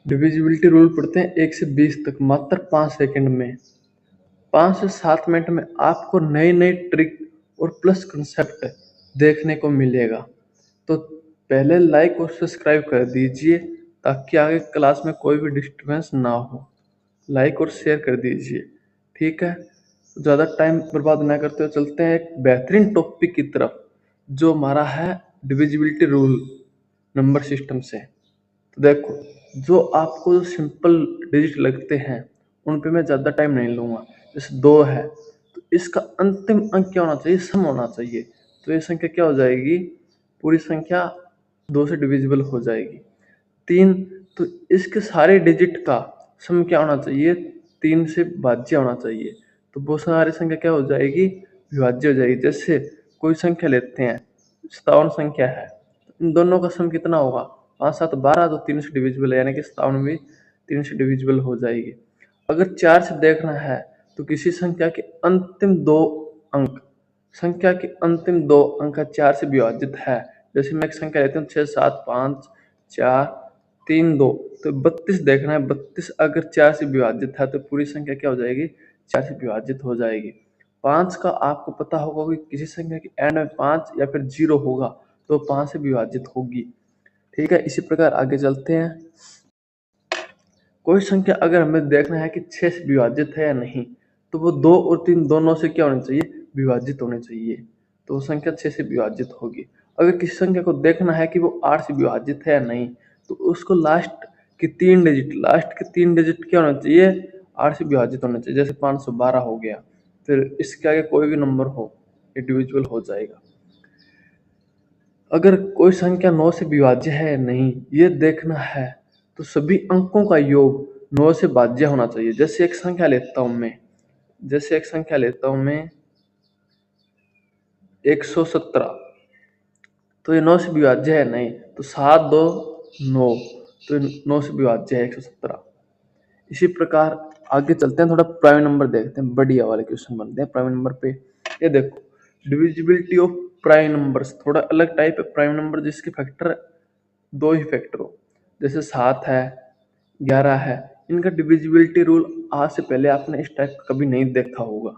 Divisibility rule पढ़ते हैं 1 से 20 तक मात्र 5 सेकंड में। 5 से 7 मिनट में आपको नई नई ट्रिक और प्लस कंसेप्ट देखने को मिलेगा। तो पहले लाइक और सब्सक्राइब कर दीजिए ताकि आगे क्लास में कोई भी डिस्टर्बेंस ना हो। लाइक और शेयर कर दीजिए, ठीक है। ज़्यादा टाइम बर्बाद ना करते हुए चलते हैं एक बेहतरीन टॉपिक की तरफ, जो हमारा है डिविजिबिलिटी रूल नंबर सिस्टम से। तो देखो, जो आपको सिंपल डिजिट लगते हैं उन पे मैं ज़्यादा टाइम नहीं लूँगा। जैसे 2 है तो इसका अंतिम अंक क्या होना चाहिए? सम होना चाहिए। तो ये संख्या क्या हो जाएगी? पूरी संख्या 2 से डिविजिबल हो जाएगी। 3 तो इसके सारे डिजिट का सम क्या होना चाहिए? 3 से भाज्य होना चाहिए। तो वो सारी संख्या क्या हो जाएगी? विभाज्य हो जाएगी। जैसे कोई संख्या लेते हैं, 57 संख्या है, इन दोनों का सम कितना होगा? 5 7 12, तो 3 से डिविजिबल है, यानी कि 57 भी 3 से डिविजिबल हो जाएगी। अगर 4 से देखना है तो किसी संख्या के अंतिम 2 अंक, संख्या के अंतिम 2 अंक 4 से विभाजित है। जैसे मैं एक संख्या लेता हूँ 6 7 5 4 3 2, तो 32 देखना है। 32 अगर 4 से विभाजित है तो पूरी संख्या क्या हो जाएगी? 4 से विभाजित हो जाएगी। 5 का आपको पता होगा कि किसी संख्या के एंड में 5 या फिर 0 होगा तो 5 से विभाजित होगी, ठीक है। इसी प्रकार आगे चलते हैं। कोई संख्या अगर हमें देखना है कि 6 से विभाजित है या नहीं, तो वो 2 और 3 दोनों से क्या होनी चाहिए? विभाजित होने चाहिए। तो वो संख्या 6 से विभाजित होगी। अगर किसी संख्या को देखना है कि वो 8 से विभाजित है या नहीं, तो उसको लास्ट के 3 डिजिट क्या होना चाहिए? 8 से विभाजित होना चाहिए। जैसे 512 हो गया, फिर इसके आगे कोई भी नंबर हो, ये डिविजिबल हो जाएगा। अगर कोई संख्या 9 से विभाज्य है या नहीं, ये देखना है, तो सभी अंकों का योग 9 से भाज्य होना चाहिए। जैसे एक संख्या लेता हूं मैं 117, तो ये 9 से विभाज्य है नहीं, तो 7 2 9, तो 9 से विभाज्य है 117। इसी प्रकार आगे चलते हैं, थोड़ा प्राइम नंबर देखते हैं, बढ़िया वाले क्वेश्चन बनते हैं प्राइम नंबर पे। ये देखो, डिविजिबिलिटी ऑफ प्राइम नंबर्स थोड़ा अलग टाइप है। प्राइम नंबर जिसके फैक्टर 2 ही फैक्टर हो, जैसे 7 है, 11 है, इनका डिविजिबिलिटी रूल आज से पहले आपने इस टाइप का कभी नहीं देखा होगा।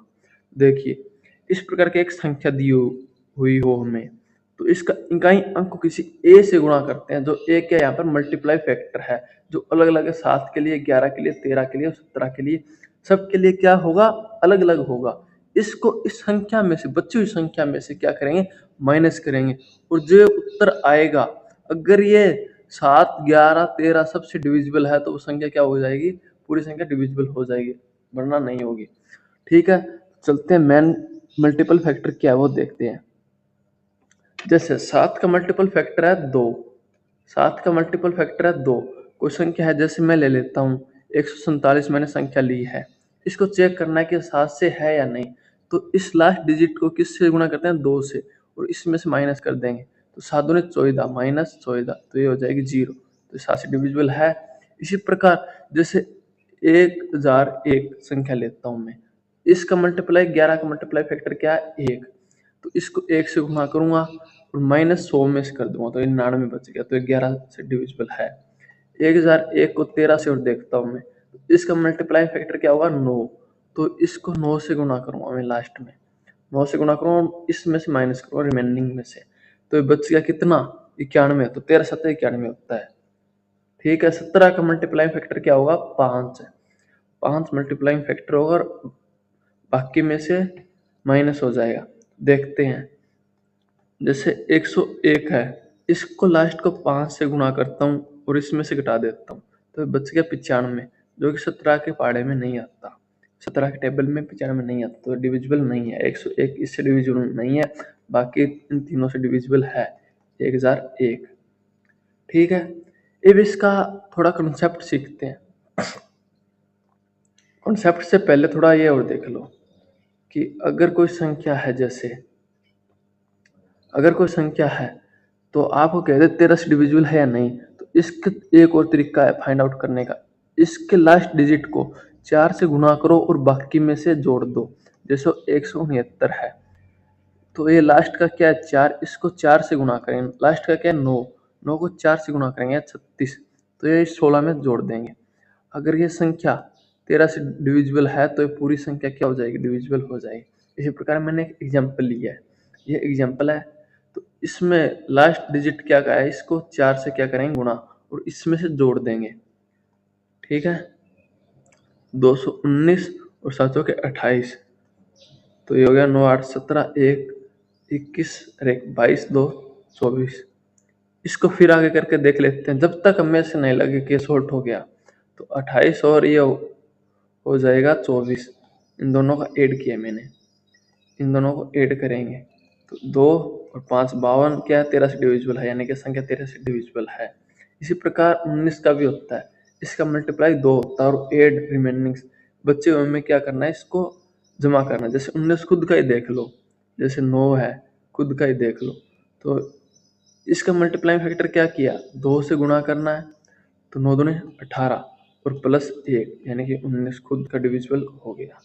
देखिए, इस प्रकार की एक संख्या दी हुई हो हमें, तो इसका इकाई अंक को किसी ए से गुणा करते हैं, जो ए क्या यहाँ पर मल्टीप्लाई फैक्टर है, जो अलग अलग है। 7 के लिए, 11 के लिए, 13 के लिए, 17 के लिए, सबके लिए क्या होगा? अलग अलग होगा। इसको इस संख्या में से, बची हुई संख्या में से क्या करेंगे? माइनस करेंगे, और जो उत्तर आएगा, अगर ये 7 11 13 सबसे डिविजिबल है तो वो संख्या क्या हो जाएगी? पूरी संख्या डिविजिबल हो जाएगी, वरना नहीं होगी, ठीक है। चलते हैं मेन मल्टीपल फैक्टर क्या है वो देखते हैं। जैसे 7 का मल्टीपल फैक्टर है 2, 7 का मल्टीपल फैक्टर है 2। कोई संख्या है, जैसे मैं ले लेता हूँ 147, मैंने संख्या ली है। इसको चेक करना है कि 7 से है या नहीं, तो इस लास्ट डिजिट को किससे गुणा करते हैं? 2 से, और इसमें से माइनस कर देंगे। तो 7 दूनी 14 माइनस 14, तो ये हो जाएगी 0। तो 7 से डिविजिबल है। इसी प्रकार जैसे 1001 संख्या लेता हूँ मैं, इसका मल्टीप्लाई 11 का मल्टीप्लाई फैक्टर क्या है? 1। तो इसको 1 से गुणा करूंगा और -100 में से कर दूंगा, तो 99 बच गया, तो 11 से डिविजिबल है। 1001 को 13 से और देखता हूँ मैं, तो इसका मल्टीप्लाई फैक्टर क्या होगा? 9। तो इसको 9 से गुणा करूंगा मैं, लास्ट में 9 से गुणा करूंगा, इसमें से माइनस करूंगा रिमेनिंग में से, तो बच गया कितना? 91। तो 13 7 91 होता है, ठीक है। 17 का मल्टीप्लाइंग फैक्टर क्या होगा? 5 है। 5 मल्टीप्लाइंग फैक्टर होगा और बाकी में से माइनस हो जाएगा। देखते हैं, जैसे 101 है, इसको लास्ट को 5 से गुणा करता हूँ और इसमें से घटा देता हूँ, तो बच गया 95, जो कि 17 के पाड़े में नहीं आता, 17 के टेबल में 95 नहीं आता, तो डिविजिबल नहीं है। 101 इससे डिविजिबल नहीं है, बाकी इन तीनों से डिविजिबल है 1001, ठीक है। अब इसका थोड़ा कंसेप्ट सीखते हैं। कॉन्सेप्ट से पहले थोड़ा ये और देख लो कि अगर कोई संख्या है, जैसे अगर कोई संख्या है तो आपको कह दे 13 से डिविजिबल है या नहीं, तो इसका एक और तरीका है फाइंड आउट करने का। इसके लास्ट डिजिट को 4 से गुणा करो और बाकी में से जोड़ दो। जैसे 169 है, तो ये लास्ट का क्या है? 4, इसको 4 से गुणा करेंगे। लास्ट का क्या है? 9, 9 को 4 से गुणा करेंगे 36, तो ये 16 में जोड़ देंगे। अगर ये संख्या 13 से डिविजिबल है तो ये पूरी संख्या क्या हो जाएगी, डिविजिबल हो जाएगी। इसी प्रकार मैंने एक एग्जाम्पल लिया है, ये एग्जाम्पल है। तो इसमें लास्ट डिजिट क्या का है, इसको 4 से क्या करेंगे गुणा और इसमें से जोड़ देंगे। ठीक है, 219 और 7 के 28, तो ये हो गया 9 8 17 1 21 और 1 22 2 24। इसको फिर आगे करके देख लेते हैं, जब तक हमें से नहीं लगे कि शॉर्ट हो गया। तो 28 और ये हो जाएगा 24। इन दोनों का ऐड किया मैंने, इन दोनों को ऐड करेंगे तो 2 और 5 52 क्या है, 13 से डिविजिबल है, यानी कि संख्या 13 से डिविजिबल है। इसी प्रकार 19 का भी होता है, इसका मल्टीप्लाई 2 होता है और ऐड रिमेनिंग बच्चे हुए में क्या करना है, इसको जमा करना है। जैसे 19 खुद का ही देख लो, जैसे 9 है खुद का ही देख लो, तो इसका मल्टीप्लाइंग फैक्टर क्या किया, 2 से गुणा करना है, तो 9 दूनी 18 और प्लस 1 यानी कि 19 खुद का डिविजिबल हो गया।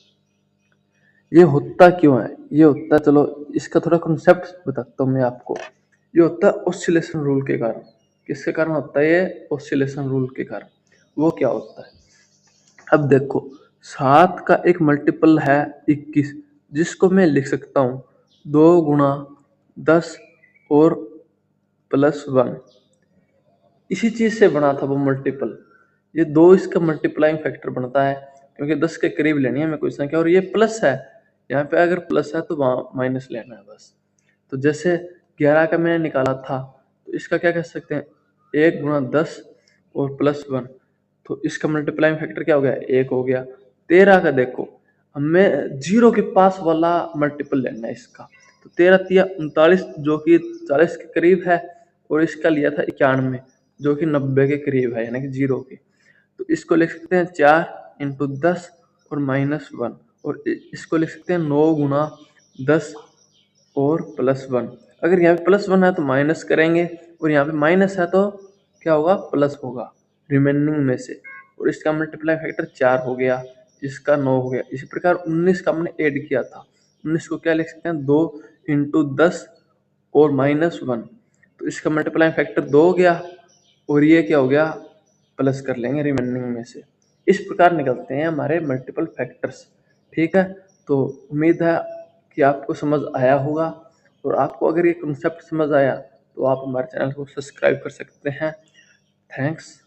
ये होता क्यों है, ये होता, चलो इसका थोड़ा कॉन्सेप्ट बताता हूँ मैं आपको। ये होता है ऑसिलेशन रूल के कारण। किसके कारण होता है ये, ऑसिलेशन रूल के कारण। वो क्या होता है, अब देखो 7 का एक मल्टीपल है 21, जिसको मैं लिख सकता हूँ 2 गुणा 10 और प्लस 1। इसी चीज से बना था वो मल्टीपल। ये 2 इसका मल्टीप्लाइंग फैक्टर बनता है, क्योंकि 10 के करीब लेनी है हमें कोई संख्या, और ये प्लस है, यहाँ पे अगर प्लस है तो वहाँ माइनस लेना है बस। तो जैसे 11 का मैंने निकाला था, तो इसका क्या कह सकते हैं, 1 गुणा 10 और प्लस 1, तो इसका मल्टीप्लाइंग फैक्टर क्या हो गया, 1 हो गया। 13 का देखो, हमें 0 के पास वाला मल्टीपल लेना है इसका, तो 13 तिया 39 जो कि 40 के करीब है, और इसका लिया था 91 जो कि 90 के करीब है, यानी कि 0 के। तो इसको लिख सकते हैं 4 इंटू 10 और माइनस 1, और इसको लिख सकते हैं 9 गुणा 10 और प्लस 1। अगर यहाँ पे प्लस 1 है तो माइनस करेंगे, और यहाँ पे माइनस है तो क्या होगा, प्लस होगा रिमेनिंग में से, और इसका मल्टीप्लाई फैक्टर 4 हो गया, इसका 9 हो गया। इसी प्रकार 19 का हमने ऐड किया था, 19 को क्या लिख सकते हैं, 2 इंटू 10 और माइनस 1, तो इसका मल्टीप्लाई फैक्टर 2 हो गया, और ये क्या हो गया, प्लस कर लेंगे रिमेनिंग में से। इस प्रकार निकलते हैं हमारे मल्टीपल फैक्टर्स। ठीक है, तो उम्मीद है कि आपको समझ आया होगा, और आपको अगर ये कंसेप्ट समझ आया तो आप हमारे चैनल को सब्सक्राइब कर सकते हैं। थैंक्स।